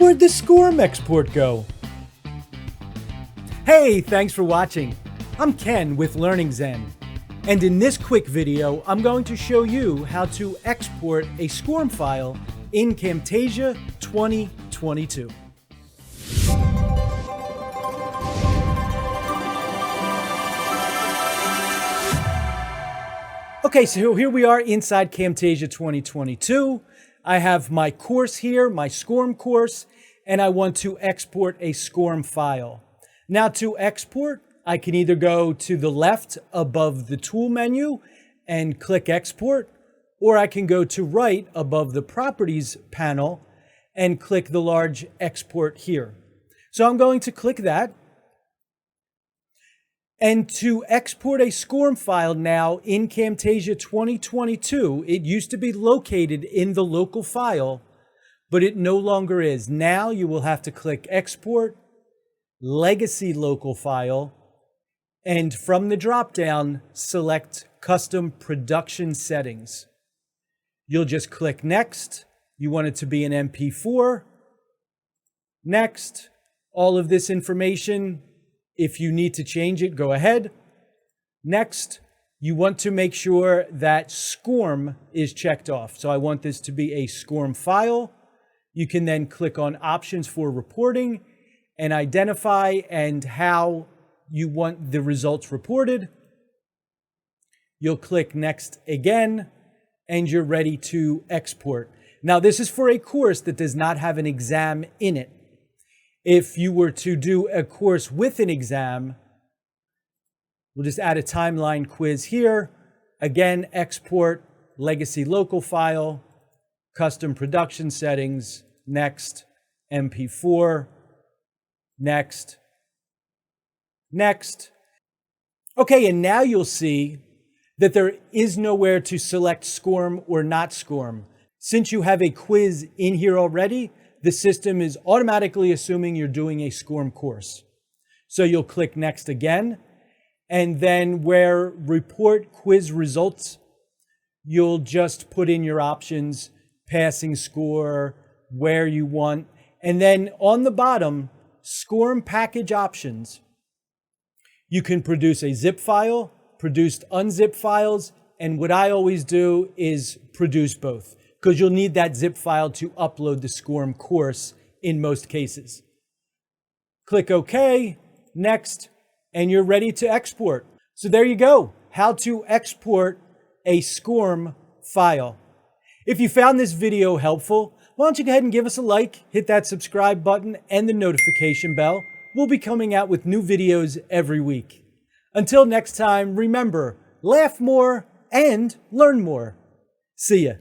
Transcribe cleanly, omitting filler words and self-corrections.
Where'd the SCORM export go? Hey, thanks for watching. I'm Ken with Learning Zen. And in this quick video, I'm going to show you how to export a SCORM file in Camtasia 2022. Okay, so here we are inside Camtasia 2022. I have my course here, my SCORM course, and I want to export a SCORM file. Now to export, I can either go to the left above the tool menu and click export, or I can go to right above the properties panel and click the large export here. So I'm going to click that. And to export a SCORM file now in Camtasia 2022, it used to be located in the local file, but it no longer is. Now you will have to click Export, Legacy Local File, and from the drop-down, select Custom Production Settings. You'll just click Next. You want it to be an MP4. Next. All of this information, if you need to change it, go ahead. Next, you want to make sure that SCORM is checked off. So I want this to be a SCORM file. You can then click on Options for Reporting and identify and how you want the results reported. You'll click Next again, and you're ready to export. Now, this is for a course that does not have an exam in it. If you were to do a course with an exam, we'll just add a timeline quiz here. Again, export, legacy local file, custom production settings, next, MP4, next, next. Okay, and now you'll see that there is nowhere to select SCORM or not SCORM. Since you have a quiz in here already, the system is automatically assuming you're doing a SCORM course. So you'll click Next again, and then where Report Quiz Results, you'll just put in your options, passing score, where you want, and then on the bottom, SCORM Package Options. You can produce a zip file, produce unzip files, and what I always do is produce both, because you'll need that zip file to upload the SCORM course in most cases. Click OK, Next, and you're ready to export. So there you go, how to export a SCORM file. If you found this video helpful, why don't you go ahead and give us a like, hit that subscribe button and the notification bell. We'll be coming out with new videos every week. Until next time, remember, laugh more and learn more. See ya.